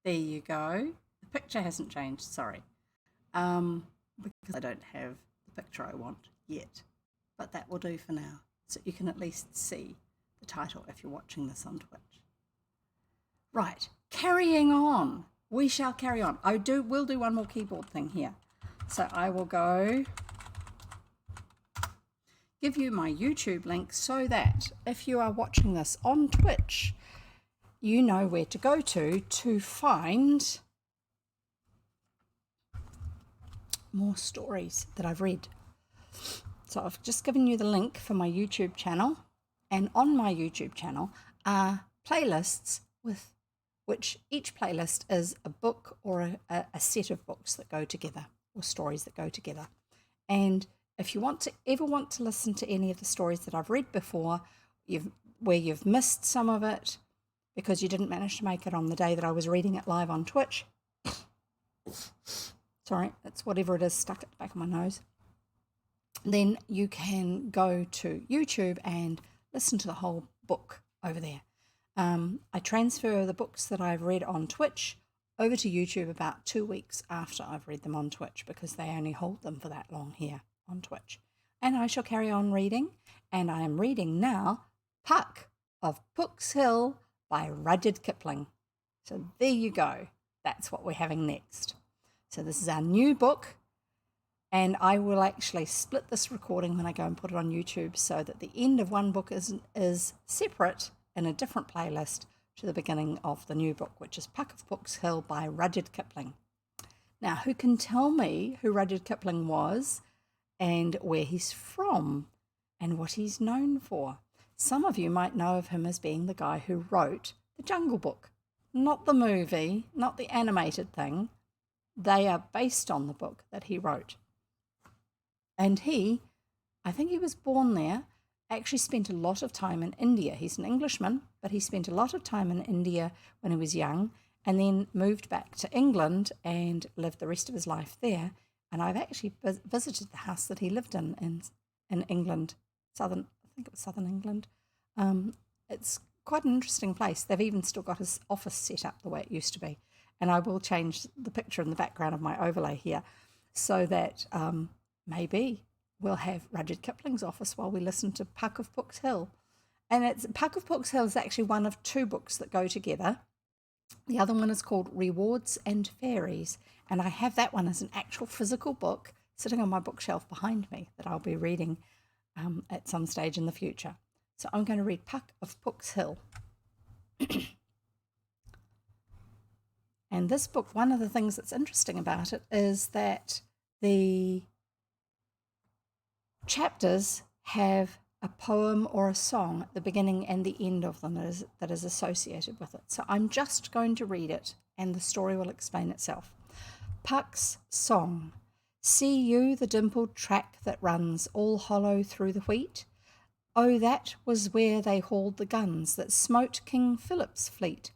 There you go. The picture hasn't changed, sorry. Because I don't have the picture I want yet. But that will do for now. So you can at least see the title if you're watching this on Twitch. Right, carrying on. We shall carry on. We'll do one more keyboard thing here. So I will give you my YouTube link so that if you are watching this on Twitch, you know where to go to find more stories that I've read. So I've just given you the link for my YouTube channel, and on my YouTube channel are playlists with which each playlist is a book or a set of books that go together, or stories that go together. And if you ever want to listen to any of the stories that I've read before, where you've missed some of it because you didn't manage to make it on the day that I was reading it live on Twitch, sorry, it's whatever it is stuck at the back of my nose, then you can go to YouTube and listen to the whole book over there. I transfer the books that I've read on Twitch over to YouTube about 2 weeks after I've read them on Twitch, because they only hold them for that long here on Twitch. And I shall carry on reading, and I am reading now Puck of Pook's Hill by Rudyard Kipling. So there you go. That's what we're having next. So this is our new book, and I will actually split this recording when I go and put it on YouTube so that the end of one book is separate in a different playlist to the beginning of the new book, which is Puck of Pook's Hill by Rudyard Kipling. Now, who can tell me who Rudyard Kipling was and where he's from and what he's known for? Some of you might know of him as being the guy who wrote The Jungle Book. Not the movie, not the animated thing. They are based on the book that he wrote. And I think he was born there, actually spent a lot of time in India. He's an Englishman, but he spent a lot of time in India when he was young, and then moved back to England and lived the rest of his life there. And I've actually visited the house that he lived in England, I think it was southern England. It's quite an interesting place. They've even still got his office set up the way it used to be. And I will change the picture in the background of my overlay here so that maybe we'll have Rudyard Kipling's office while we listen to Puck of Pook's Hill. And Puck of Pook's Hill is actually one of two books that go together. The other one is called Rewards and Fairies, and I have that one as an actual physical book sitting on my bookshelf behind me that I'll be reading at some stage in the future. So I'm going to read Puck of Pook's Hill. And this book, one of the things that's interesting about it is that the chapters have a poem or a song at the beginning and the end of them that is associated with it. So I'm just going to read it and the story will explain itself. Puck's Song. See you the dimpled track that runs all hollow through the wheat? Oh, that was where they hauled the guns that smote King Philip's fleet.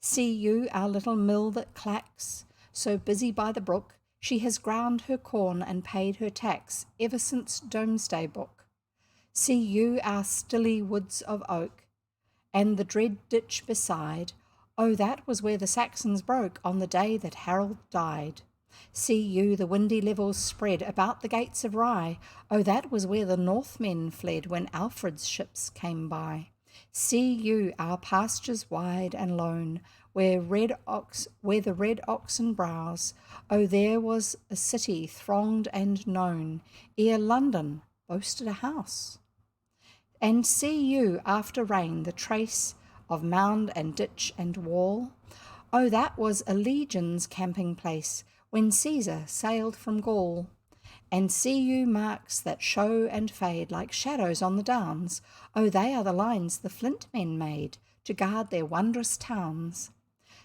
See you our little mill that clacks, so busy by the brook, she has ground her corn and paid her tax ever since Domesday Book. See you our stilly woods of oak, and the dread ditch beside, oh, that was where the Saxons broke on the day that Harold died. See you the windy levels spread about the gates of Rye, oh, that was where the Northmen fled when Alfred's ships came by. See you our pastures wide and lone, where the red oxen browse, oh, there was a city thronged and known, ere London boasted a house. And see you after rain the trace of mound and ditch and wall, oh, that was a legion's camping place when Caesar sailed from Gaul. And see you marks that show and fade like shadows on the downs, oh, they are the lines the Flint men made to guard their wondrous towns.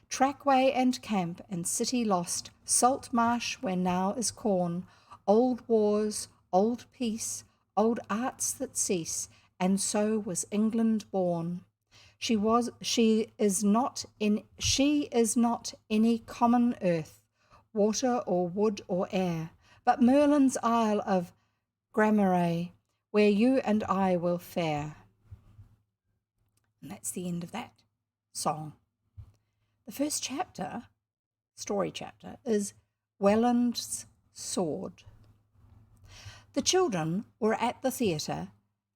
Trackway and camp and city lost, salt marsh where now is corn, old wars, old peace, old arts that cease, and so was England born. She is not any common earth, water or wood or air, but Merlin's Isle of Gramarye, where you and I will fare. And that's the end of that song. The first chapter story chapter is Weland's Sword. The children were at the theatre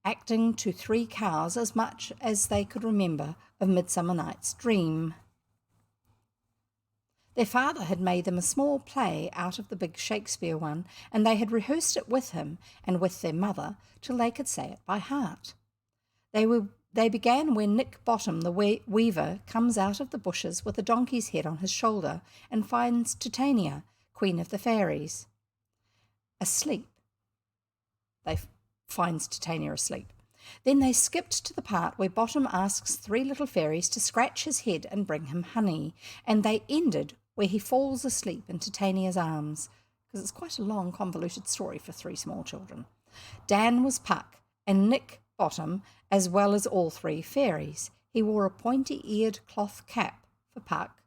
acting to Three Cows as much as they could remember of Midsummer Night's Dream. Their father had made them a small play out of the big Shakespeare one, and they had rehearsed it with him and with their mother till they could say it by heart. They began when Nick Bottom, the weaver, comes out of the bushes with a donkey's head on his shoulder and finds Titania, queen of the fairies, asleep. They finds Titania asleep. Then they skipped to the part where Bottom asks three little fairies to scratch his head and bring him honey, and they ended where he falls asleep in Titania's arms, because it's quite a long, convoluted story for three small children. Dan was Puck, and Nick Bottom, as well as all three fairies. He wore a pointy-eared cloth cap for Puck,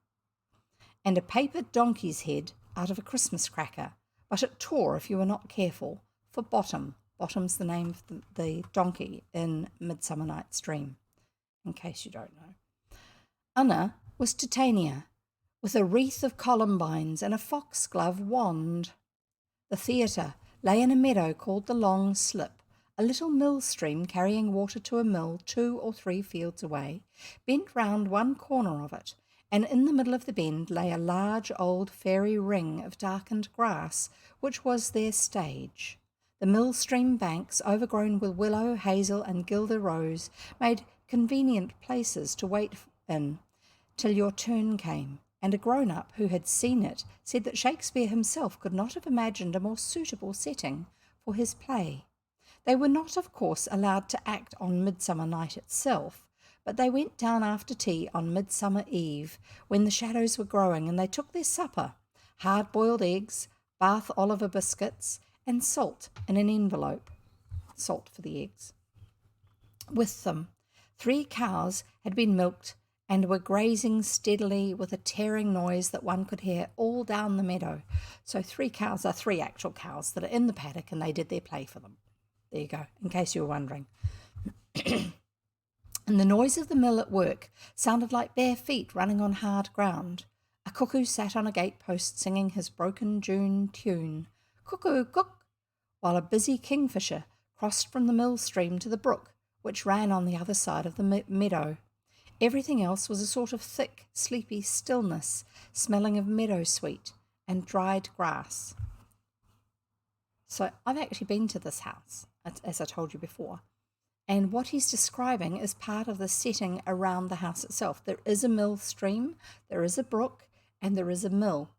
and a paper donkey's head out of a Christmas cracker, but it tore if you were not careful, for Bottom. Bottom's the name of the donkey in Midsummer Night's Dream, in case you don't know. Anna was Titania, with a wreath of columbines and a foxglove wand. The theatre lay in a meadow called the Long Slip, a little mill stream carrying water to a mill 2 or 3 fields away, bent round one corner of it, and in the middle of the bend lay a large old fairy ring of darkened grass, which was their stage. The mill stream banks, overgrown with willow, hazel, and guelder rose, made convenient places to wait in till your turn came, and a grown-up who had seen it said that Shakespeare himself could not have imagined a more suitable setting for his play. They were not, of course, allowed to act on Midsummer Night itself, but they went down after tea on Midsummer Eve, when the shadows were growing, and they took their supper, hard-boiled eggs, Bath Oliver biscuits, and salt in an envelope, salt for the eggs. With them, 3 cows had been milked and were grazing steadily with a tearing noise that one could hear all down the meadow. So 3 cows are 3 actual cows that are in the paddock, and they did their play for them. There you go, in case you were wondering. And the noise of the mill at work sounded like bare feet running on hard ground. A cuckoo sat on a gatepost singing his broken June tune, cuckoo, cook, while a busy kingfisher crossed from the mill stream to the brook, which ran on the other side of the meadow. Everything else was a sort of thick, sleepy stillness, smelling of meadowsweet and dried grass. So I've actually been to this house, as I told you before, and what he's describing is part of the setting around the house itself. There is a mill stream, there is a brook, and there is a mill.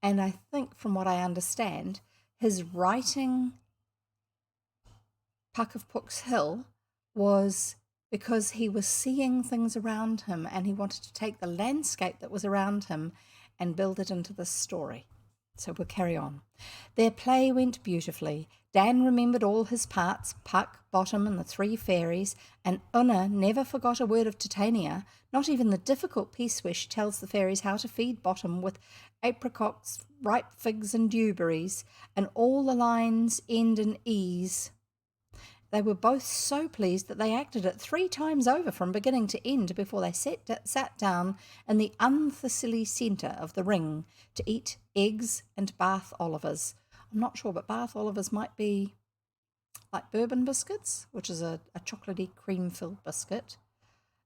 And I think, from what I understand, his writing Puck of Pook's Hill was because he was seeing things around him and he wanted to take the landscape that was around him and build it into this story. So we'll carry on. Their play went beautifully. Dan remembered all his parts, Puck, Bottom, and the 3 fairies, and Una never forgot a word of Titania, not even the difficult piece where she tells the fairies how to feed Bottom with apricots, ripe figs, and dewberries, and all the lines end in ease. They were both so pleased that they acted it 3 times over from beginning to end before they sat down in the unthistly centre of the ring to eat eggs and Bath Olivers. I'm not sure, but Bath Olivers might be like bourbon biscuits, which is a chocolatey cream-filled biscuit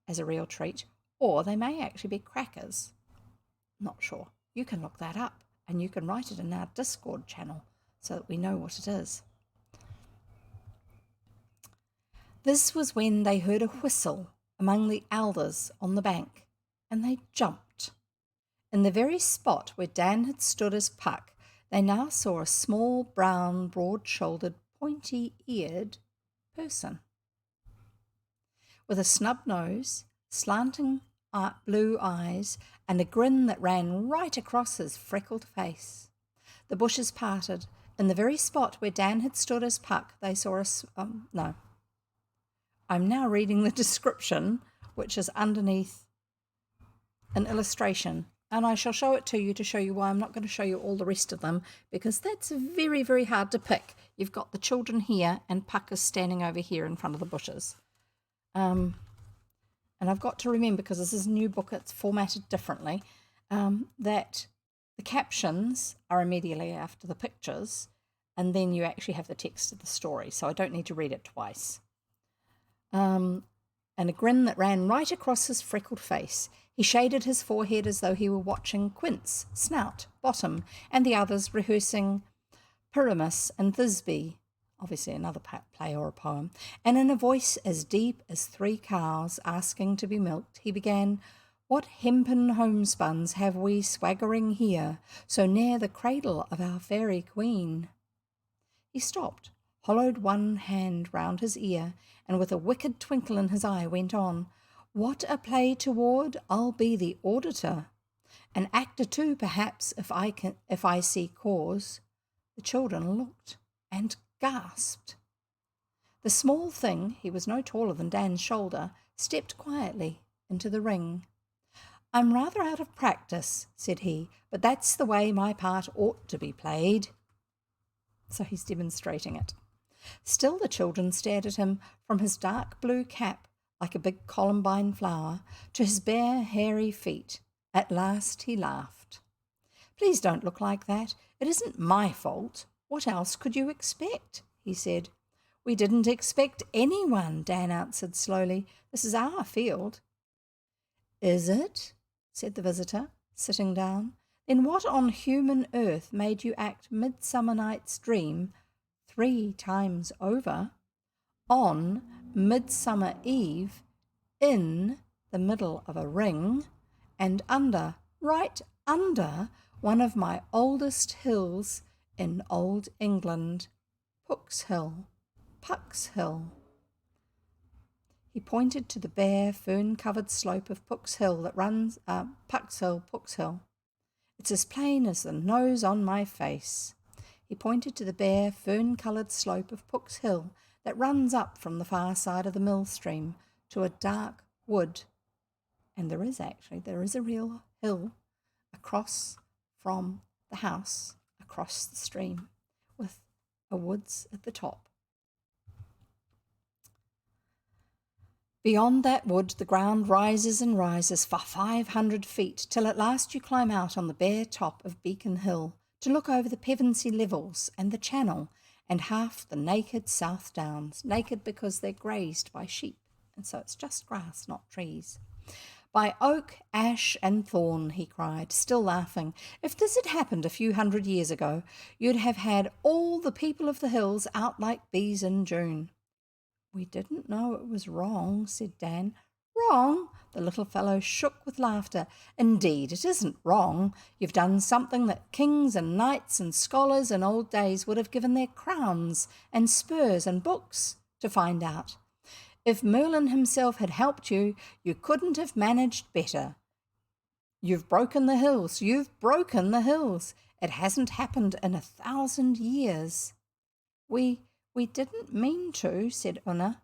as a real treat, or they may actually be crackers. Not sure. You can look that up and you can write it in our Discord channel so that we know what it is. This was when they heard a whistle among the alders on the bank, and they jumped. In the very spot where Dan had stood as Puck, they now saw a small, brown, broad-shouldered, pointy-eared person with a snub nose, slanting blue eyes, and a grin that ran right across his freckled face. The bushes parted. In the very spot where Dan had stood as Puck, they saw a... I'm now reading the description, which is underneath an illustration, and I shall show it to you to show you why I'm not going to show you all the rest of them, because that's very, very hard to pick. You've got the children here, and Puck is standing over here in front of the bushes. And I've got to remember, because this is a new book, it's formatted differently, that the captions are immediately after the pictures, and then you actually have the text of the story, so I don't need to read it twice. And a grin that ran right across his freckled face. He shaded his forehead as though he were watching Quince, Snout, Bottom, and the others rehearsing Pyramus and Thisbe, obviously another play or a poem, and in a voice as deep as 3 cows asking to be milked, he began, "What hempen homespuns have we swaggering here, so near the cradle of our fairy queen?" He stopped, hollowed one hand round his ear, and with a wicked twinkle in his eye went on, "What a play toward, I'll be the auditor. An actor too, perhaps, if I see cause." The children looked and gasped. The small thing, he was no taller than Dan's shoulder, stepped quietly into the ring. "I'm rather out of practice," said he, "but that's the way my part ought to be played." So he's demonstrating it. Still the children stared at him, from his dark blue cap, like a big columbine flower, to his bare, hairy feet. At last he laughed. "Please don't look like that. It isn't my fault. What else could you expect?" he said. "We didn't expect anyone," Dan answered slowly. "This is our field." "Is it?" said the visitor, sitting down. "Then what on human earth made you act Midsummer Night's Dream 3 times over, on Midsummer Eve, in the middle of a ring, and right under, one of my oldest hills in old England, Puck's Hill, Puck's Hill?" He pointed to the bare, fern-covered slope of Puck's Hill that runs, Puck's Hill. "It's as plain as the nose on my face." He pointed to the bare, fern-coloured slope of Puck's Hill that runs up from the far side of the mill stream to a dark wood. And there is a real hill across from the house, across the stream, with a woods at the top. Beyond that wood, the ground rises and rises for 500 feet, till at last you climb out on the bare top of Beacon Hill to look over the Pevensey levels and the Channel and half the naked South Downs, naked because they're grazed by sheep, and so it's just grass, not trees. "By oak, ash, and thorn," he cried, still laughing, "if this had happened a few 100 years ago, you'd have had all the people of the hills out like bees in June." "We didn't know it was wrong," said Dan. "Wrong?" The little fellow shook with laughter. "Indeed, it isn't wrong. You've done something that kings and knights and scholars in old days would have given their crowns and spurs and books to find out. If Merlin himself had helped you, you couldn't have managed better. You've broken the hills. You've broken the hills. It hasn't happened in 1,000 years." We didn't mean to," said Una.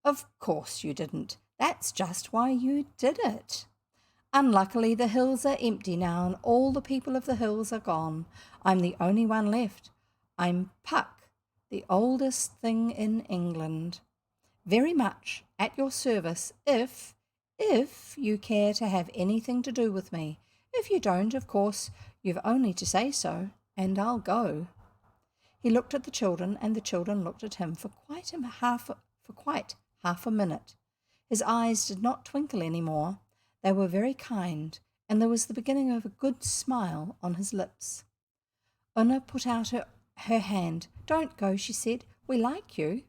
"Of course you didn't. That's just why you did it. Unluckily, the hills are empty now, and all the people of the hills are gone. I'm the only one left. I'm Puck, the oldest thing in England. Very much at your service if you care to have anything to do with me. If you don't, of course, you've only to say so, and I'll go." He looked at the children, and the children looked at him for quite half a minute. His eyes did not twinkle any more. They were very kind, and there was the beginning of a good smile on his lips. Una put out her hand. "Don't go," she said. "We like you."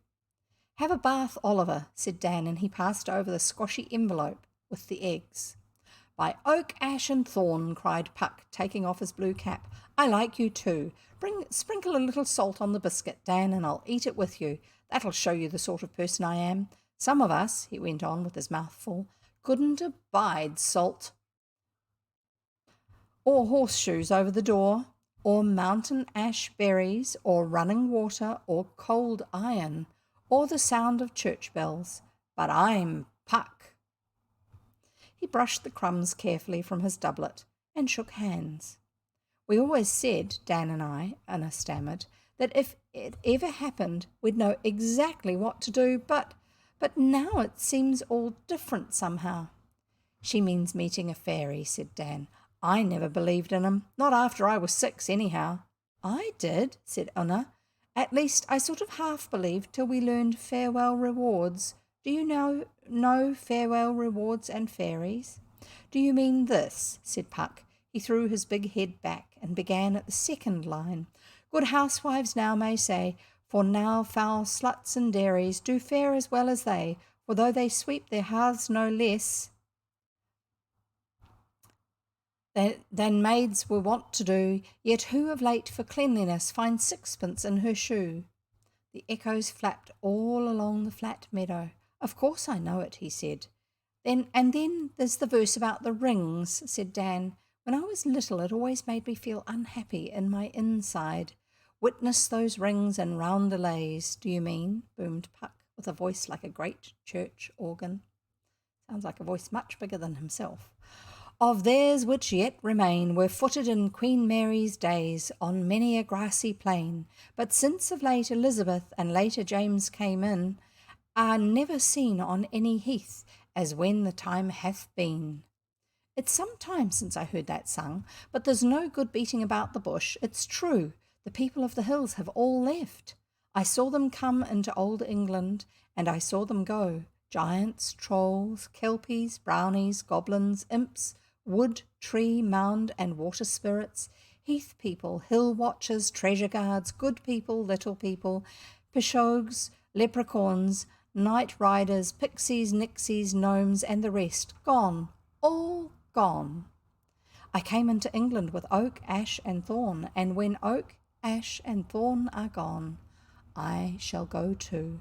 "Have a bath, Oliver," said Dan, and he passed over the squashy envelope with the eggs. "By oak, ash, and thorn," cried Puck, taking off his blue cap. "I like you too. Sprinkle a little salt on the biscuit, Dan, and I'll eat it with you. That'll show you the sort of person I am. Some of us," he went on with his mouth full, "couldn't abide salt, or horseshoes over the door, or mountain ash berries, or running water, or cold iron, or the sound of church bells. But I'm Puck." He brushed the crumbs carefully from his doublet and shook hands. "We always said, Dan and I," Anna stammered, "that if it ever happened, we'd know exactly what to do, but now it seems all different somehow." "She means meeting a fairy," said Dan. I never believed in 'em, not after I was 6 anyhow. I did, said Una. At least I sort of half believed till we learned farewell rewards. Do you know farewell rewards and fairies? Do you mean this? Said Puck. He threw his big head back and began at the second line. Good housewives now may say, for now foul sluts and dairies do fare as well as they, for though they sweep their hearths no less than maids were wont to do, yet who of late for cleanliness finds sixpence in her shoe? The echoes flapped all along the flat meadow. Of course I know it, he said. Then there's the verse about the rings, said Dan. When I was little it always made me feel unhappy in my inside. Witness those rings and roundelays, do you mean? Boomed Puck, with a voice like a great church organ. Sounds like a voice much bigger than himself. Of theirs which yet remain were footed in Queen Mary's days on many a grassy plain, but since of late Elizabeth and later James came in, are never seen on any heath, as when the time hath been. It's some time since I heard that sung, but there's no good beating about the bush. It's true, the people of the hills have all left. I saw them come into old England, and I saw them go. Giants, trolls, kelpies, brownies, goblins, imps, wood, tree, mound, and water spirits, heath people, hill watchers, treasure guards, good people, little people, pishogues, leprechauns, night riders, pixies, nixies, gnomes, and the rest, gone, all gone. I came into England with oak, ash, and thorn, and when oak, ash, and thorn are gone, I shall go too.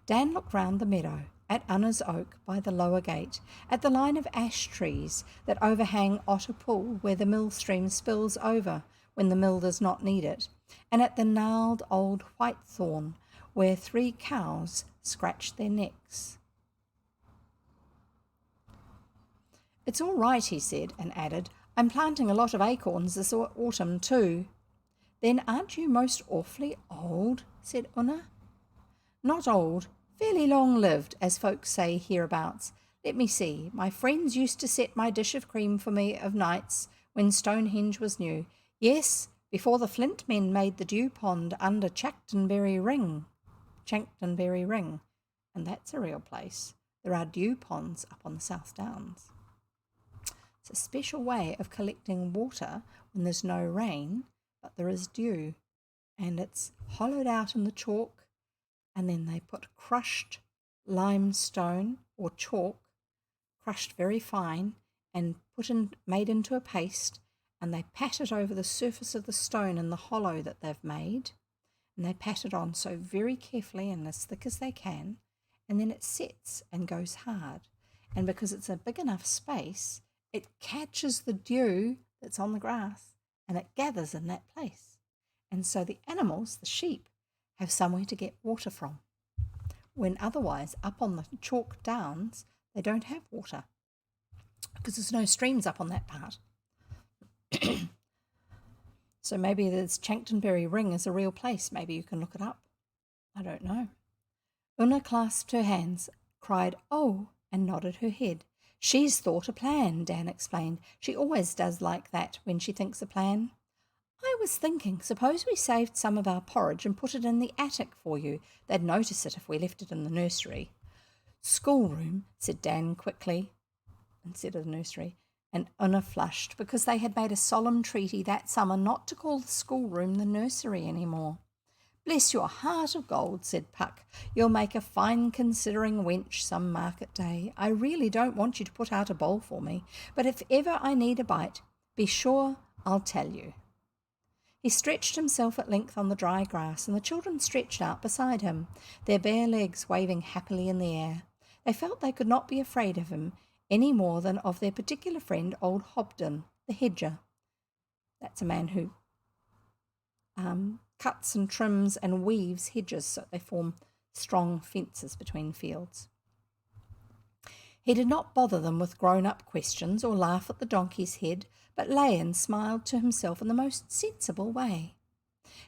Dan looked round the meadow, at Unna's oak by the lower gate, at the line of ash trees that overhang Otter Pool where the mill stream spills over when the mill does not need it, and at the gnarled old whitethorn where 3 cows scratched their necks. It's all right, he said, and added, I'm planting a lot of acorns this autumn too. Then aren't you most awfully old? Said Una. Not old, fairly long-lived, as folks say hereabouts. Let me see, my friends used to set my dish of cream for me of nights when Stonehenge was new. Yes, before the flint men made the dew pond under Chanctonbury Ring, and that's a real place. There are dew ponds up on the South Downs. It's a special way of collecting water when there's no rain, but there is dew, and it's hollowed out in the chalk, and then they put crushed limestone or chalk, crushed very fine, and made into a paste, and they pat it over the surface of the stone in the hollow that they've made, and they pat it on so very carefully and as thick as they can, and then it sets and goes hard. And because it's a big enough space, it catches the dew that's on the grass and it gathers in that place. And so the animals, the sheep, have somewhere to get water from, when otherwise up on the chalk downs they don't have water because there's no streams up on that part. So maybe this Chanctonbury Ring is a real place. Maybe you can look it up. I don't know. Una clasped her hands, cried, "Oh," and nodded her head. She's thought a plan, Dan explained. She always does like that when she thinks a plan. I was thinking, suppose we saved some of our porridge and put it in the attic for you. They'd notice it if we left it in the nursery. Schoolroom, said Dan quickly, instead of the nursery, and Una flushed because they had made a solemn treaty that summer not to call the schoolroom the nursery any more. Bless your heart of gold, said Puck. You'll make a fine considering wench some market day. I really don't want you to put out a bowl for me, but if ever I need a bite, be sure I'll tell you. He stretched himself at length on the dry grass, and the children stretched out beside him, their bare legs waving happily in the air. They felt they could not be afraid of him any more than of their particular friend, old Hobden, the hedger. That's a man who cuts and trims and weaves hedges so they form strong fences between fields. He did not bother them with grown-up questions or laugh at the donkey's head, but lay and smiled to himself in the most sensible way.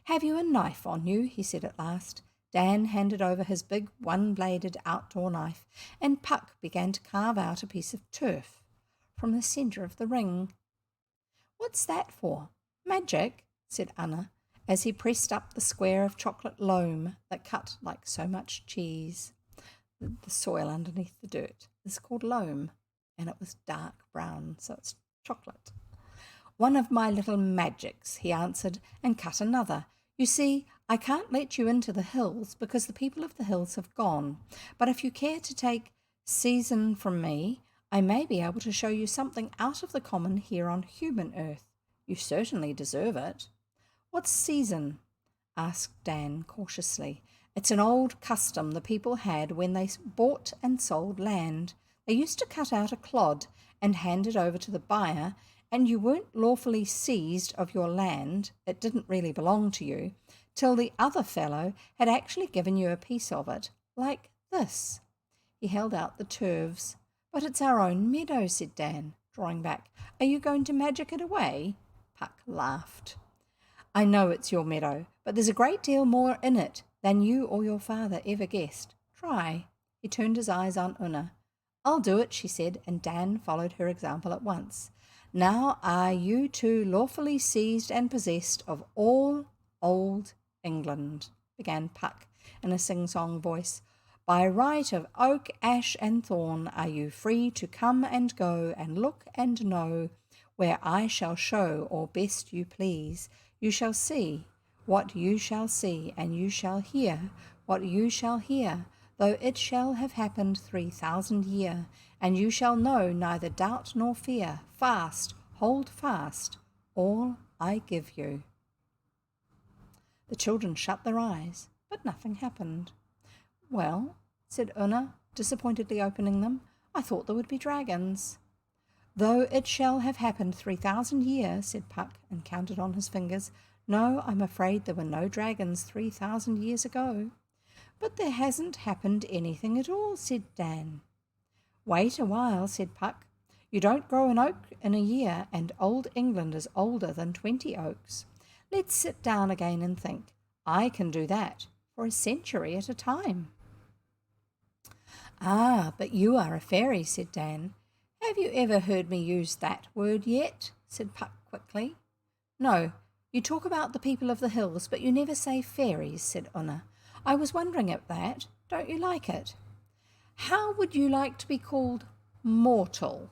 "Have you a knife on you?" he said at last. Dan handed over his big one-bladed outdoor knife, and Puck began to carve out a piece of turf. from the centre of the ring. "What's that for? Magic?" said Anna, as he pressed up the square of chocolate loam that cut like so much cheese. The soil underneath the dirt is called loam, and it was dark brown, so it's chocolate. "One of my little magics," he answered, and cut another. "You see, I can't let you into the hills because the people of the hills have gone. But if you care to take season from me, I may be able to show you something out of the common here on human earth. You certainly deserve it." "What's season?" asked Dan cautiously. "It's an old custom the people had when they bought and sold land. They used to cut out a clod and hand it over to the buyer, and you weren't lawfully seized of your land, it didn't really belong to you, till the other fellow had actually given you a piece of it, like this." He held out the turves. "But it's our own meadow," said Dan, drawing back. "Are you going to magic it away?" Puck laughed. "I know it's your meadow, but there's a great deal more in it than you or your father ever guessed. Try." He turned his eyes on Una. "I'll do it," she said, and Dan followed her example at once. "Now are you two lawfully seized and possessed of all old England," began Puck in a sing-song voice. "By right of oak, ash, and thorn are you free to come and go and look and know, where I shall show, or best you please. You shall see what you shall see, and you shall hear what you shall hear, though it shall have happened 3,000 year, and you shall know neither doubt nor fear. Fast, hold fast, all I give you." The children shut their eyes, but nothing happened. "Well," said Una, disappointedly opening them, "I thought there would be dragons." "Though it shall have happened 3,000 year," said Puck, and counted on his fingers. "No, I'm afraid there were no dragons 3,000 years ago." "But there hasn't happened anything at all," said Dan. "Wait a while," said Puck. "You don't grow an oak in a year, and old England is older than 20 oaks. Let's sit down again and think. I can do that for a century at a time." "Ah, but you are a fairy," said Dan. "Have you ever heard me use that word yet?" said Puck quickly. "No, you talk about the people of the hills, but you never say fairies," said Una. "I was wondering at that. Don't you like it? How would you like to be called mortal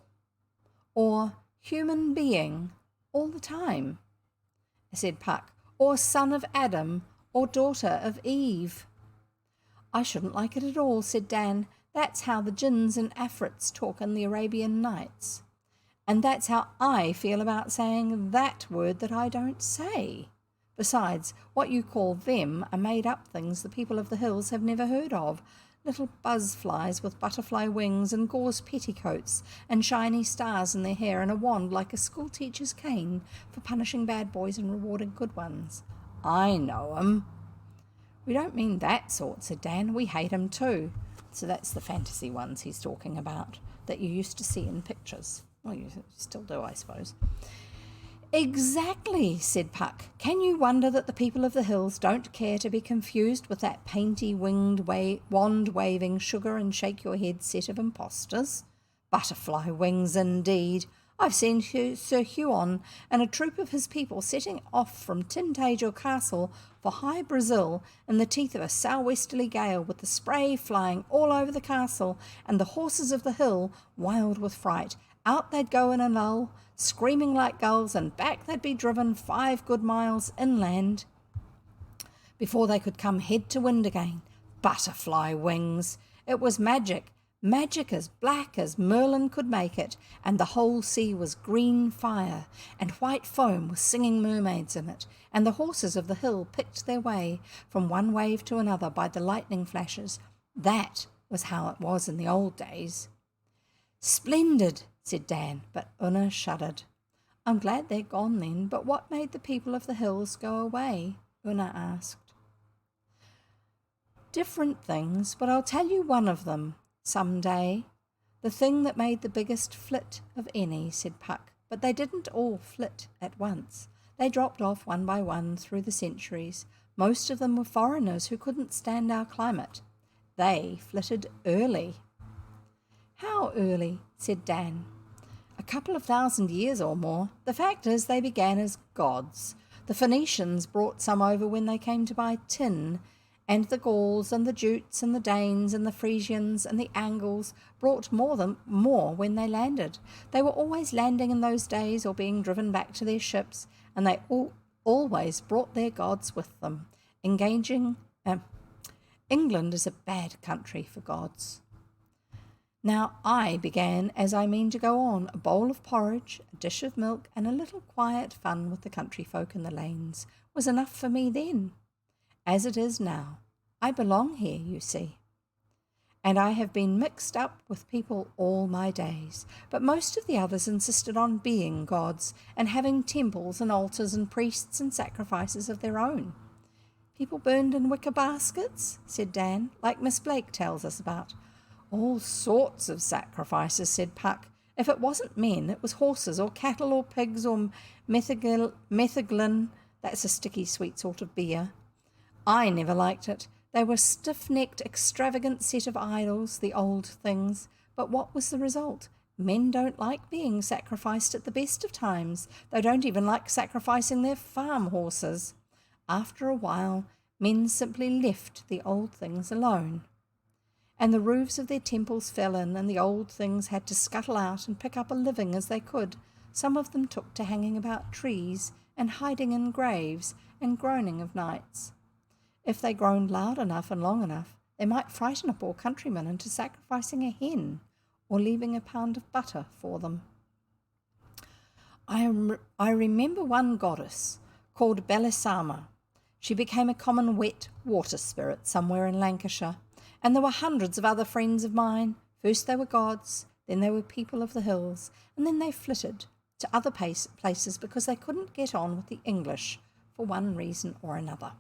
or human being all the time?" said Puck. "Or son of Adam or daughter of Eve?" "I shouldn't like it at all," said Dan. "That's how the jinns and afrits talk in the Arabian Nights. And that's how I feel about saying that word that I don't say. Besides, what you call them are made-up things the people of the hills have never heard of. Little buzzflies with butterfly wings and gauze petticoats and shiny stars in their hair and a wand like a schoolteacher's cane for punishing bad boys and rewarding good ones. I know 'em." "We don't mean that sort," said Dan. "We hate 'em too." So that's the fantasy ones he's talking about that you used to see in pictures. Well, you still do, I suppose. "Exactly," said Puck. "Can you wonder that the people of the hills don't care to be confused with that painty winged wand-waving sugar and shake-your-head set of impostors? Butterfly wings indeed. I've seen Sir Huon and a troop of his people setting off from Tintagel Castle for high Brazil in the teeth of a sou'westerly gale, with the spray flying all over the castle and the horses of the hill wild with fright. Out they'd go in a lull, screaming like gulls, and back they'd be driven 5 good miles inland before they could come head to wind again. Butterfly wings! It was magic, magic as black as Merlin could make it, and the whole sea was green fire, and white foam was singing mermaids in it, and the horses of the hill picked their way from one wave to another by the lightning flashes. That was how it was in the old days." "Splendid," said Dan, but Una shuddered. "I'm glad they're gone then, but what made the people of the hills go away?" Una asked. "Different things, but I'll tell you one of them some day. The thing that made the biggest flit of any," said Puck. "But they didn't all flit at once. They dropped off one by one through the centuries. Most of them were foreigners who couldn't stand our climate. They flitted early." "How early?" said Dan. a couple of thousand years or more. The fact is they began as gods. The Phoenicians brought some over when they came to buy tin, and the Gauls and the Jutes and the Danes and the Frisians and the Angles brought more when they landed. They were always landing in those days or being driven back to their ships, and they always brought their gods with them. England is a bad country for gods. Now I began as I mean to go on, a bowl of porridge, a dish of milk, and a little quiet fun with the country folk in the lanes was enough for me then. As it is now, I belong here, you see. And I have been mixed up with people all my days, but most of the others insisted on being gods and having temples and altars and priests and sacrifices of their own. People burned in wicker baskets, said Dan, like Miss Blake tells us about. All sorts of sacrifices, said Puck. If it wasn't men, it was horses or cattle or pigs or metheglin. That's a sticky, sweet sort of beer. I never liked it. They were stiff-necked, extravagant set of idols, the old things. But what was the result? Men don't like being sacrificed at the best of times. They don't even like sacrificing their farm horses. After a while, men simply left the old things alone. And the roofs of their temples fell in, and the old things had to scuttle out and pick up a living as they could. Some of them took to hanging about trees and hiding in graves and groaning of nights. If they groaned loud enough and long enough, they might frighten a poor countryman into sacrificing a hen or leaving a pound of butter for them. I remember one goddess called Belisama. She became a common wet water spirit somewhere in Lancashire, and there were hundreds of other friends of mine. First they were gods, then they were people of the hills, and then they flitted to other places because they couldn't get on with the English for one reason or another.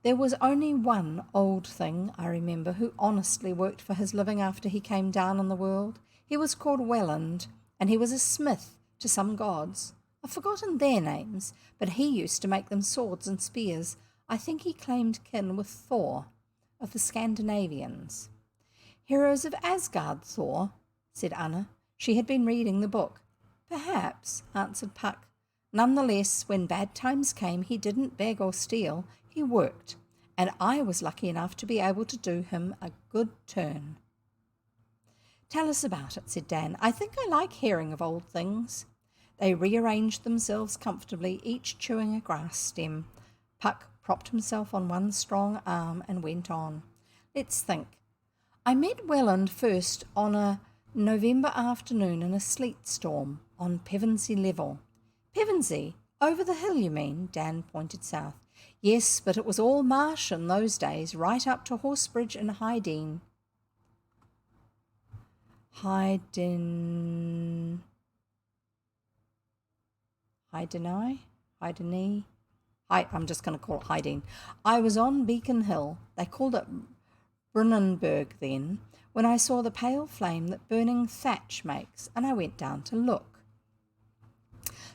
There was only one old thing, I remember, who honestly worked for his living after he came down in the world. He was called Weland, and he was a smith to some gods. I've forgotten their names, but he used to make them swords and spears. I think he claimed kin with Thor of the Scandinavians. Heroes of Asgard, Thor, said Anna. She had been reading the book. Perhaps, answered Puck. Nonetheless, when bad times came, he didn't beg or steal. He worked, and I was lucky enough to be able to do him a good turn. Tell us about it, said Dan. I think I like hearing of old things. They rearranged themselves comfortably, each chewing a grass stem. Puck propped himself on one strong arm and went on. Let's think. I met Weland first on a November afternoon in a sleet storm on Pevensey Level. Pevensey? Over the hill, you mean? Dan pointed south. Yes, but it was all marsh in those days, right up to Horsebridge and Hydene. I'm just going to call it Hydene. I was on Beacon Hill. They called it Brunnenberg then, when I saw the pale flame that burning thatch makes, and I went down to look.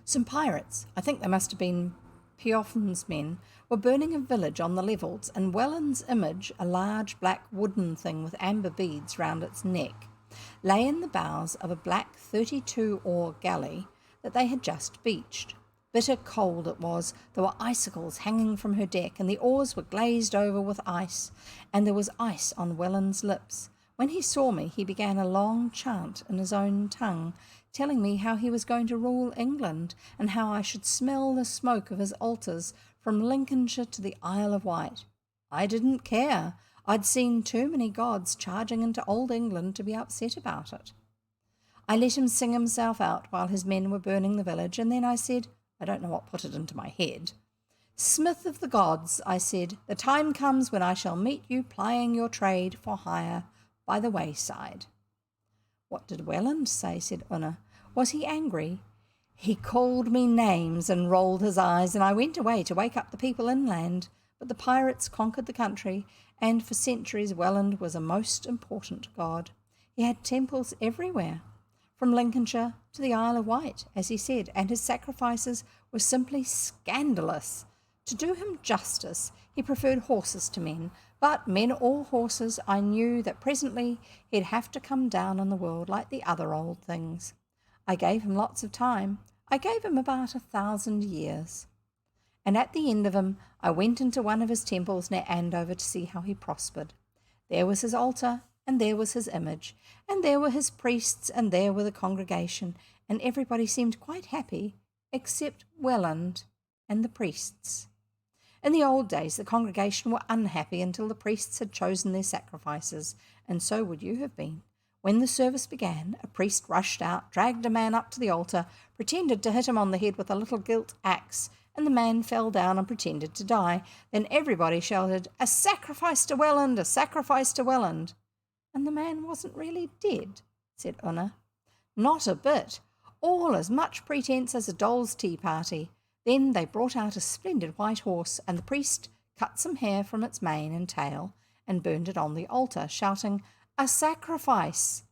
Some pirates, I think they must have been Pioffin's men, were burning a village on the levels, and Welland's image, a large black wooden thing with amber beads round its neck, lay in the bows of a black 32-oar galley that they had just beached. Bitter cold it was. There were icicles hanging from her deck, and the oars were glazed over with ice, and there was ice on Welland's lips. When he saw me, he began a long chant in his own tongue, telling me how he was going to rule England, and how I should smell the smoke of his altars from Lincolnshire to the Isle of Wight. I didn't care. I'd seen too many gods charging into old England to be upset about it. I let him sing himself out while his men were burning the village, and then I said, I don't know what put it into my head. Smith of the gods, I said, the time comes when I shall meet you plying your trade for hire by the wayside. What did Weland say? Said Una. Was he angry? He called me names and rolled his eyes, and I went away to wake up the people inland. But the pirates conquered the country, and for centuries Weland was a most important god. He had temples everywhere, from Lincolnshire to the Isle of Wight, as he said, and his sacrifices were simply scandalous. To do him justice, he preferred horses to men, but men or horses, I knew that presently he'd have to come down in the world like the other old things. I gave him lots of time. I gave him about 1,000 years. And at the end of him, I went into one of his temples near Andover to see how he prospered. There was his altar, and there was his image, and there were his priests, and there were the congregation, and everybody seemed quite happy, except Weland and the priests. In the old days, the congregation were unhappy until the priests had chosen their sacrifices, and so would you have been. When the service began, a priest rushed out, dragged a man up to the altar, pretended to hit him on the head with a little gilt axe, and the man fell down and pretended to die. Then everybody shouted, "A sacrifice to Weland! A sacrifice to Weland!" And the man wasn't really dead, said Una. Not a bit. All as much pretence as a doll's tea party. Then they brought out a splendid white horse, and the priest cut some hair from its mane and tail and burned it on the altar, shouting, "A sacrifice!"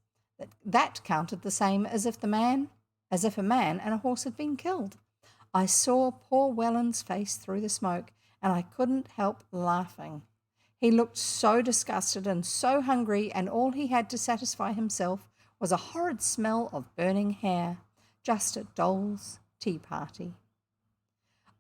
That counted the same as if a man and a horse had been killed. I saw poor Weland's face through the smoke, and I couldn't help laughing. He looked so disgusted and so hungry, and all he had to satisfy himself was a horrid smell of burning hair, just a doll's tea party.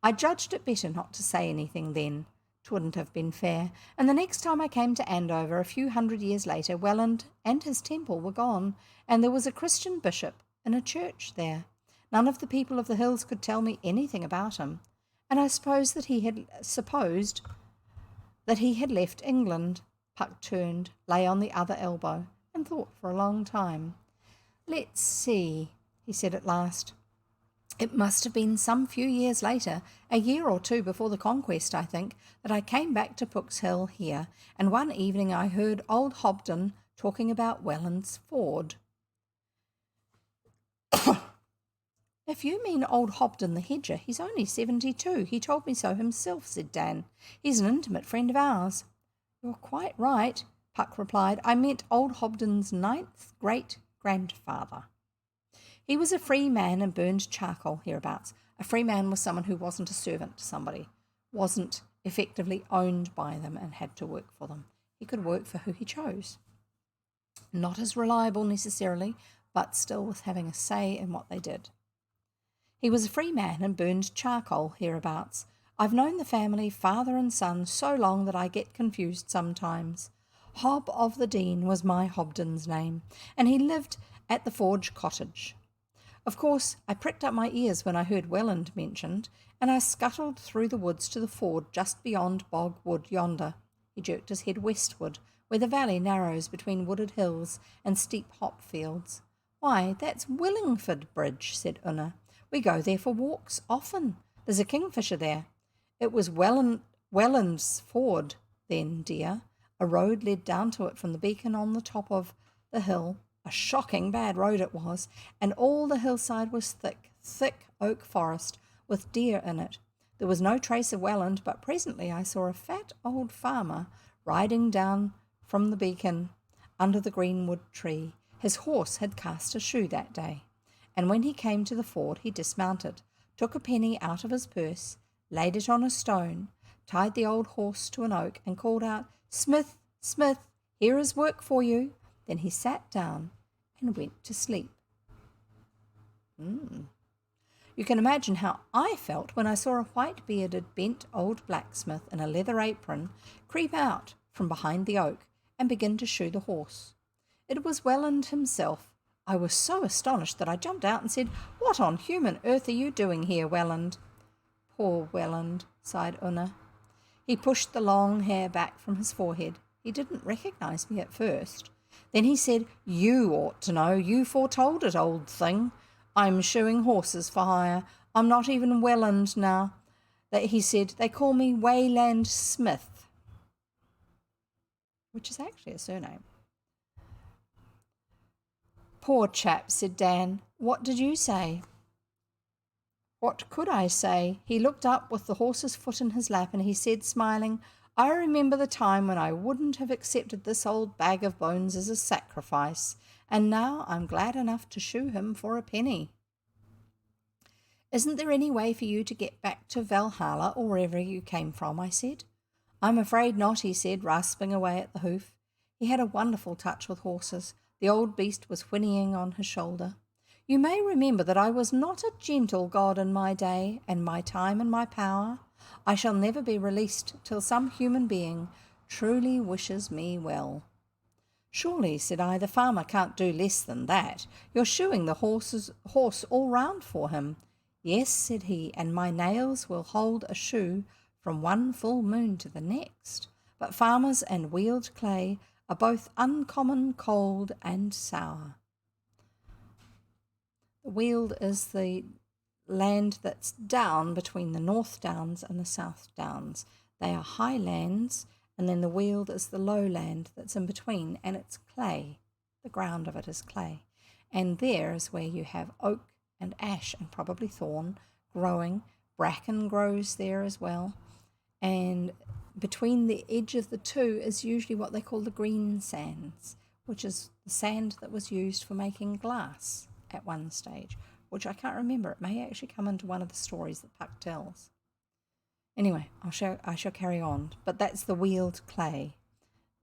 I judged it better not to say anything then. 'Twouldn't have been fair, and the next time I came to Andover, a few 100 years later, Weland and his temple were gone, and there was a Christian bishop in a church there. None of the people of the hills could tell me anything about him, and I supposed that he had left England. Puck turned, lay on the other elbow, and thought for a long time. "Let's see," he said at last. "It must have been some few years later, a year or two before the conquest, I think, that I came back to Pook's Hill here, and one evening I heard old Hobden talking about Weland's Ford." "If you mean old Hobden the hedger, he's only 72. He told me so himself," said Dan. "He's an intimate friend of ours." "You're quite right," Puck replied. "I meant old Hobden's 9th great-grandfather. He was a free man and burned charcoal hereabouts. A free man was someone who wasn't a servant to somebody, wasn't effectively owned by them and had to work for them. He could work for who he chose. Not as reliable necessarily, but still with having a say in what they did. He was a free man and burned charcoal hereabouts. I've known the family, father and son, so long that I get confused sometimes. Hob of the Dean was my Hobden's name, and he lived at the Forge Cottage. Of course, I pricked up my ears when I heard Weland mentioned, and I scuttled through the woods to the ford just beyond Bog Wood yonder. He jerked his head westward, where the valley narrows between wooded hills and steep hop fields. "Why, that's Willingford Bridge," said Una. "We go there for walks often. There's a kingfisher there." "It was Weland's Ford then, dear. A road led down to it from the beacon on the top of the hill. A shocking bad road it was, and all the hillside was thick, thick oak forest with deer in it. There was no trace of Weland, but presently I saw a fat old farmer riding down from the beacon under the greenwood tree. His horse had cast a shoe that day, and when he came to the ford he dismounted, took a penny out of his purse, laid it on a stone, tied the old horse to an oak, and called out, 'Smith, Smith, here is work for you.' Then he sat down and went to sleep." You can imagine how I felt when I saw a white-bearded, bent old blacksmith in a leather apron creep out from behind the oak and begin to shoe the horse. It was Weland himself. I was so astonished that I jumped out and said, "What on human earth are you doing here, Weland?" "Poor Weland," sighed Una. He pushed the long hair back from his forehead. He didn't recognize me at first. Then he said, "You ought to know. You foretold it, old thing. I'm shoeing horses for hire. I'm not even Weland now." He said, "They call me Wayland Smith," which is actually a surname. "Poor chap," said Dan. "What did you say?" "What could I say?" He looked up with the horse's foot in his lap, and he said, smiling, "I remember the time when I wouldn't have accepted this old bag of bones as a sacrifice, and now I'm glad enough to shoe him for a penny." "Isn't there any way for you to get back to Valhalla or wherever you came from?" I said. "I'm afraid not," he said, rasping away at the hoof. He had a wonderful touch with horses. The old beast was whinnying on his shoulder. You may remember that I was not a gentle God in my day, and my time and my power. I shall never be released till some human being truly wishes me well. Surely, said I, the farmer can't do less than that. You're shoeing the horse all round for him. Yes, said he, and my nails will hold a shoe from one full moon to the next. But farmers and Weald clay are both uncommon cold and sour. The Weald is the land that's down between the North Downs and the South Downs. They are high lands, and then the Weald is the low land that's in between, and it's clay. The ground of it is clay. And there is where you have oak and ash and probably thorn growing. Bracken grows there as well. And between the edge of the two is usually what they call the green sands, which is the sand that was used for making glass at one stage, which I can't remember. It may actually come into one of the stories that Puck tells. Anyway, I shall carry on. But that's the Weald clay,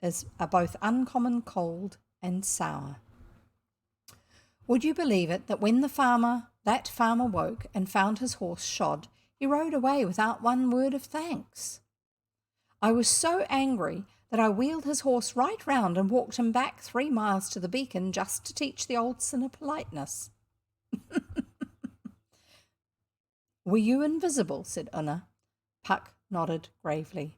are both uncommon cold and sour. Would you believe it that when that farmer woke and found his horse shod, he rode away without one word of thanks? I was so angry that I wheeled his horse right round and walked him back 3 miles to the beacon just to teach the old sinner politeness. Were you invisible? Said Una. Puck nodded gravely.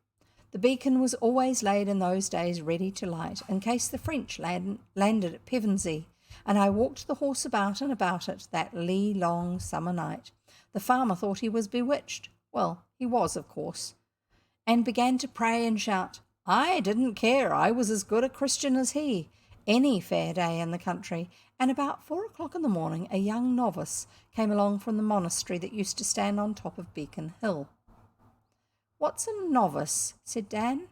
The beacon was always laid in those days ready to light, in case the French landed at Pevensey, and I walked the horse about and about it that long summer night. The farmer thought he was bewitched. Well, he was, of course, and began to pray and shout. I didn't care. I was as good a Christian as he, any fair day in the country. And about 4 o'clock in the morning, a young novice came along from the monastery that used to stand on top of Beacon Hill. What's a novice? Said Dan.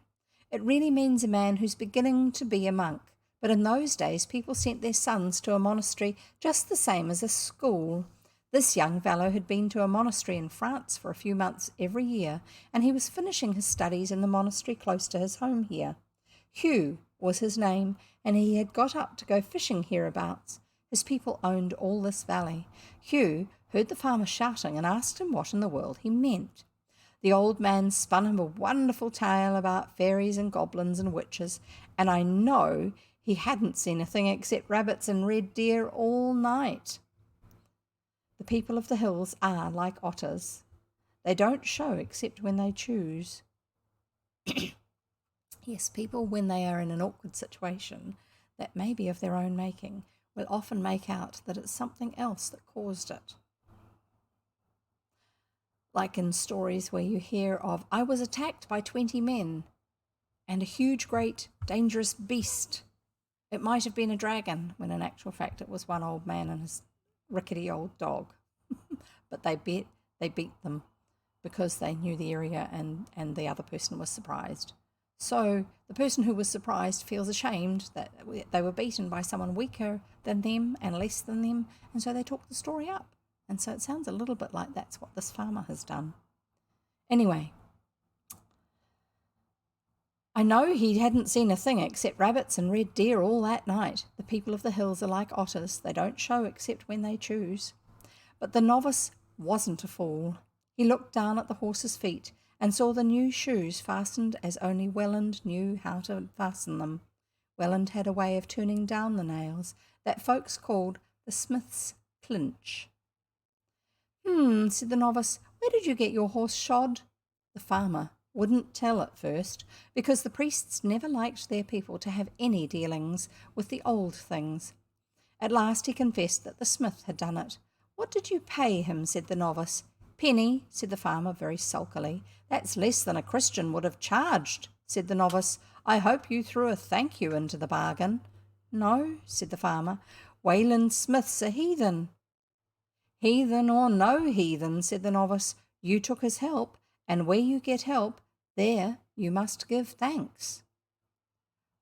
It really means a man who's beginning to be a monk. But in those days, people sent their sons to a monastery just the same as a school. This young fellow had been to a monastery in France for a few months every year, and he was finishing his studies in the monastery close to his home here. Hugh was his name, and he had got up to go fishing hereabouts. His people owned all this valley. Hugh heard the farmer shouting and asked him what in the world he meant. The old man spun him a wonderful tale about fairies and goblins and witches, and I know he hadn't seen a thing except rabbits and red deer all night. The people of the hills are like otters. They don't show except when they choose. Yes, people, when they are in an awkward situation that may be of their own making, will often make out that it's something else that caused it. Like in stories where you hear of, I was attacked by 20 men and a huge, great, dangerous beast. It might have been a dragon, when in actual fact it was one old man and his rickety old dog. But they beat them because they knew the area and the other person was surprised. So the person who was surprised feels ashamed that they were beaten by someone weaker than them and less than them, and so they talk the story up. And so it sounds a little bit like that's what this farmer has done. Anyway, I know he hadn't seen a thing except rabbits and red deer all that night. The people of the hills are like otters. They don't show except when they choose. But the novice wasn't a fool. He looked down at the horse's feet and saw the new shoes fastened as only Weland knew how to fasten them. Weland had a way of turning down the nails that folks called the smith's clinch. Said the novice, where did you get your horse shod? The farmer wouldn't tell at first, because the priests never liked their people to have any dealings with the old things. At last he confessed that the smith had done it. What did you pay him? Said the novice. Penny, said the farmer very sulkily. That's less than a Christian would have charged, said the novice. I hope you threw a thank you into the bargain. No, said the farmer. Weland Smith's a heathen. Heathen or no heathen, said the novice, you took his help, and where you get help, there you must give thanks.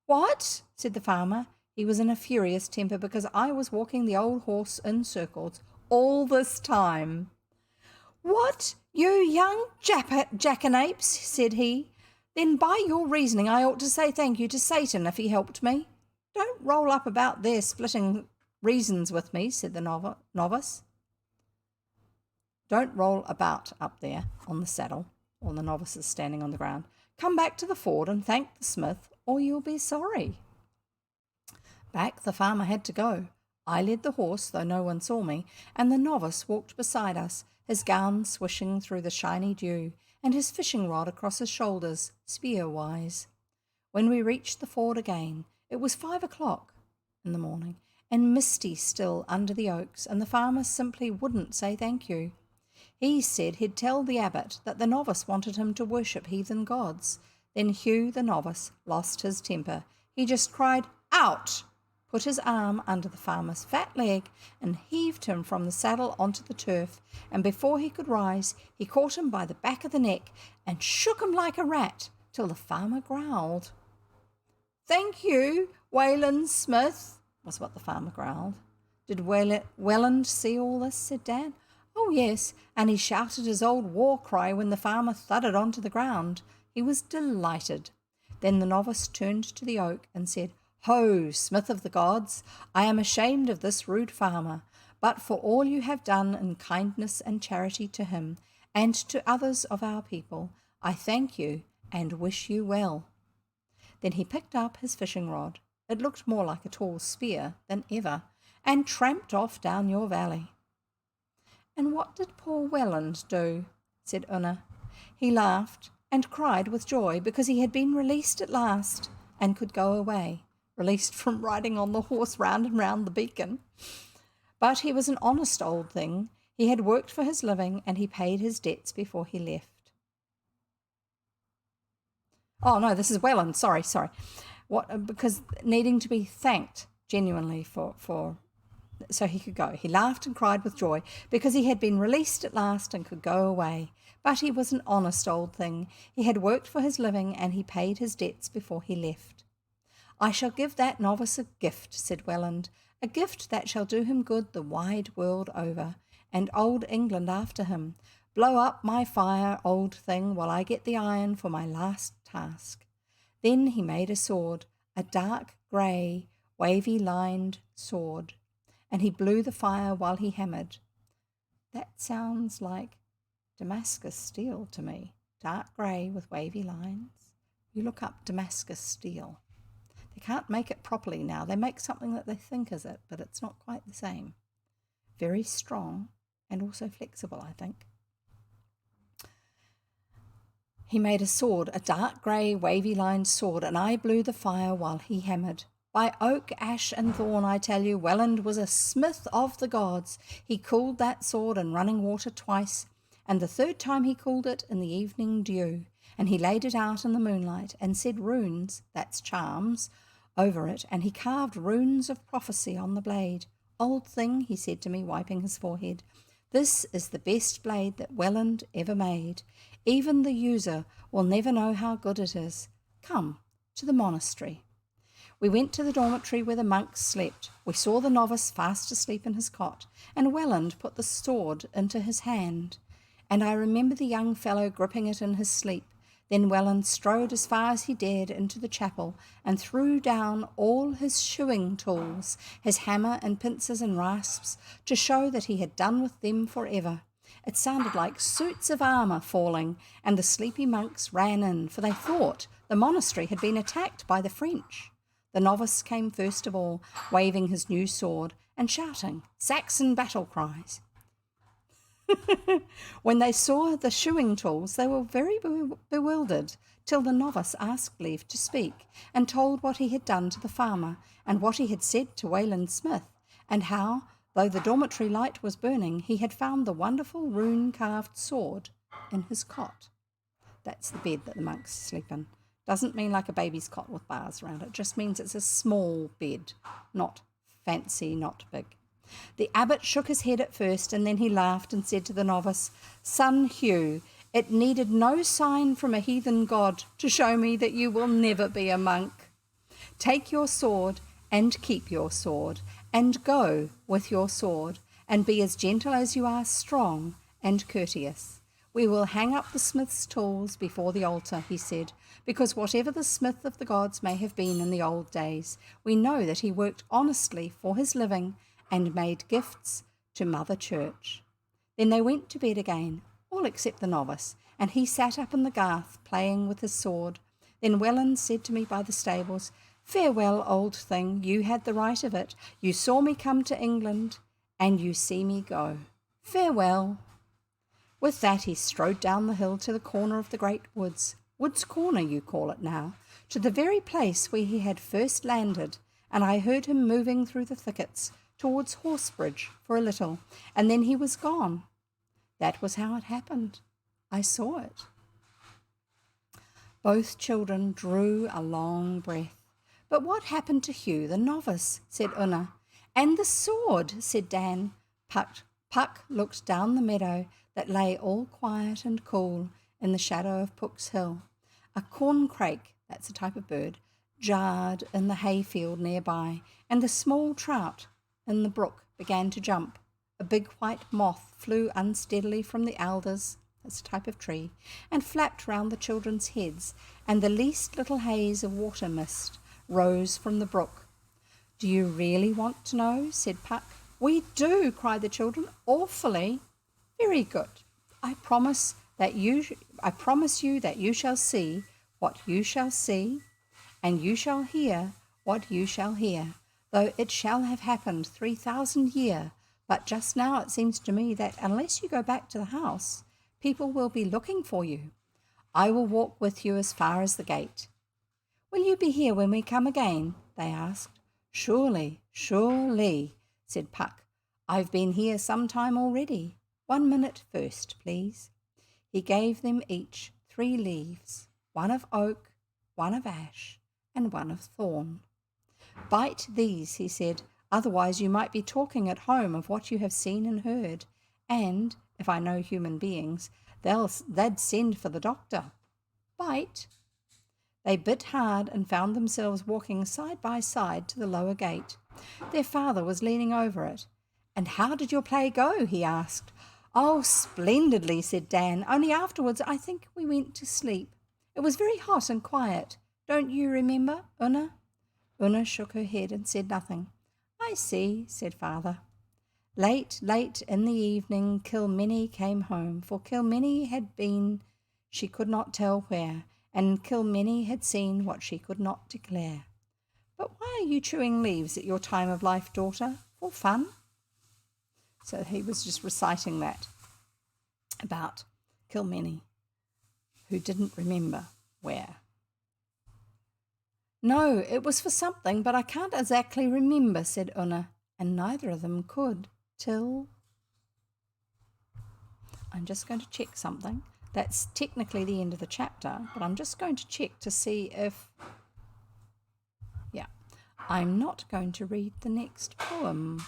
What? Said the farmer. He was in a furious temper because I was walking the old horse in circles all this time. What, you young jackanapes, said he. Then by your reasoning I ought to say thank you to Satan if he helped me. Don't roll up about there splitting reasons with me, said the novice. Don't roll about up there on the saddle, while the novice is standing on the ground. Come back to the ford and thank the smith, or you'll be sorry. Back the farmer had to go. I led the horse, though no one saw me, and the novice walked beside us, his gown swishing through the shiny dew, and his fishing rod across his shoulders, spear-wise. When we reached the ford again, it was 5 o'clock in the morning, and misty still under the oaks, and the farmer simply wouldn't say thank you. He said he'd tell the abbot that the novice wanted him to worship heathen gods. Then Hugh, the novice, lost his temper. He just cried, "Out!" put his arm under the farmer's fat leg and heaved him from the saddle onto the turf, and before he could rise, he caught him by the back of the neck and shook him like a rat till the farmer growled. "Thank you, Weland Smith," was what the farmer growled. "Did Weland see all this?" said Dan. "Oh, yes, and he shouted his old war cry when the farmer thudded onto the ground. He was delighted." Then the novice turned to the oak and said, "Ho, smith of the gods, I am ashamed of this rude farmer, but for all you have done in kindness and charity to him and to others of our people, I thank you and wish you well." Then he picked up his fishing rod, it looked more like a tall spear than ever, and tramped off down your valley. "And what did poor Weland do?" said Una. "He laughed and cried with joy because he had been released at last and could go away, released from riding on the horse round and round the beacon. But he was an honest old thing. He had worked for his living and he paid his debts before he left." Oh, no, this is Weland. Sorry. Because needing to be thanked genuinely so he could go. He laughed and cried with joy because he had been released at last and could go away. But he was an honest old thing. He had worked for his living and he paid his debts before he left. "I shall give that novice a gift," said Weland, "a gift that shall do him good the wide world over, and old England after him. Blow up my fire, old thing, while I get the iron for my last task." Then he made a sword, a dark grey, wavy-lined sword, and he blew the fire while he hammered. That sounds like Damascus steel to me, dark grey with wavy lines. You look up Damascus steel. They can't make it properly now. They make something that they think is it, but it's not quite the same. Very strong and also flexible, I think. He made a sword, a dark grey, wavy-lined sword, and I blew the fire while he hammered. By oak, ash, and thorn, I tell you, Weland was a smith of the gods. He cooled that sword in running water twice, and the third time he cooled it in the evening dew, and he laid it out in the moonlight, and said runes, that's charms, over it, and he carved runes of prophecy on the blade. "Old thing," he said to me, wiping his forehead, "this is the best blade that Weland ever made. Even the user will never know how good it is. Come to the monastery." We went to the dormitory where the monks slept. We saw the novice fast asleep in his cot, and Weland put the sword into his hand, and I remember the young fellow gripping it in his sleep. Then Weland strode as far as he dared into the chapel and threw down all his shoeing tools, his hammer and pincers and rasps, to show that he had done with them forever. It sounded like suits of armour falling, and the sleepy monks ran in, for they thought the monastery had been attacked by the French. The novice came first of all, waving his new sword and shouting Saxon battle cries. When they saw the shoeing tools, they were very bewildered, till the novice asked leave to speak, and told what he had done to the farmer, and what he had said to Weland Smith, and how, though the dormitory light was burning, he had found the wonderful rune-carved sword in his cot. That's the bed that the monks sleep in. Doesn't mean like a baby's cot with bars around it. It just means it's a small bed, not fancy, not big. The abbot shook his head at first, and then he laughed and said to the novice, "Son Hugh, it needed no sign from a heathen god to show me that you will never be a monk. Take your sword and keep your sword, and go with your sword, and be as gentle as you are strong and courteous. We will hang up the smith's tools before the altar," he said, "because whatever the smith of the gods may have been in the old days, we know that he worked honestly for his living and made gifts to Mother Church. Then they went to bed again, all except the novice, and he sat up in the garth playing with his sword. Then Weland said to me by the stables, "Farewell, old thing, you had the right of it. You saw me come to England, and you see me go. Farewell." With that he strode down the hill to the corner of the great woods. Wood's Corner, you call it now, to the very place where he had first landed, and I heard him moving through the thickets towards Horsebridge for a little, and then he was gone. That was how it happened. I saw it. Both children drew a long breath. "But what happened to Hugh the novice?" said Una. "And the sword," said Dan. Puck looked down the meadow that lay all quiet and cool in the shadow of Pook's hill. A corncrake, that's a type of bird, jarred in the hayfield nearby, and the small trout in the brook began to jump. A big white moth flew unsteadily from the alders, that's a type of tree, and flapped round the children's heads, and the least little haze of water mist rose from the brook. "Do you really want to know?" said Puck. "We do," cried the children, "awfully." "Very good. I promise you that you shall see what you shall see, and you shall hear what you shall hear, though it shall have happened 3,000 years. But just now it seems to me that unless you go back to the house, people will be looking for you. I will walk with you as far as the gate." "Will you be here when we come again?" they asked. "Surely, surely," said Puck. "I've been here some time already. 1 minute first, please." He gave them each 3 leaves, 1 of oak, 1 of ash, and 1 of thorn. "Bite these," he said, "otherwise you might be talking at home of what you have seen and heard, and, if I know human beings, they'd send for the doctor. Bite." They bit hard and found themselves walking side by side to the lower gate. Their father was leaning over it. "And how did your play go?" he asked. "Oh, splendidly," said Dan. "Only afterwards I think we went to sleep. It was very hot and quiet. Don't you remember, Una?" Una shook her head and said nothing. "I see," said father. Late in the evening Kilmeny came home, for Kilmeny had been she could not tell where, and Kilmeny had seen what she could not declare. "But why are you chewing leaves at your time of life, daughter? For fun?" So he was just reciting that about Kilmeny, who didn't remember where. "No, it was for something, but I can't exactly remember," said Una, and neither of them could till... I'm just going to check something. That's technically the end of the chapter, but I'm just going to check to see if... Yeah, I'm not going to read the next poem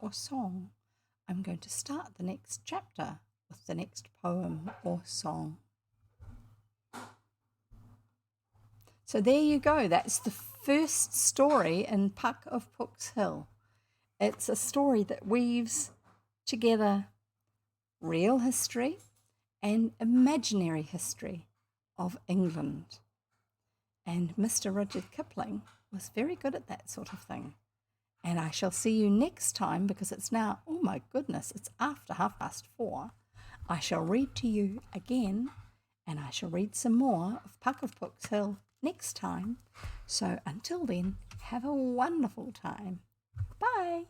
or song. I'm going to start the next chapter with the next poem or song. So there you go. That's the first story in Puck of Pook's Hill. It's a story that weaves together real history and imaginary history of England. And Mr. Rudyard Kipling was very good at that sort of thing. And I shall see you next time, because it's now, oh my goodness, it's after 4:30. I shall read to you again, and I shall read some more of Puck of Pook's Hill next time. So until then, have a wonderful time. Bye.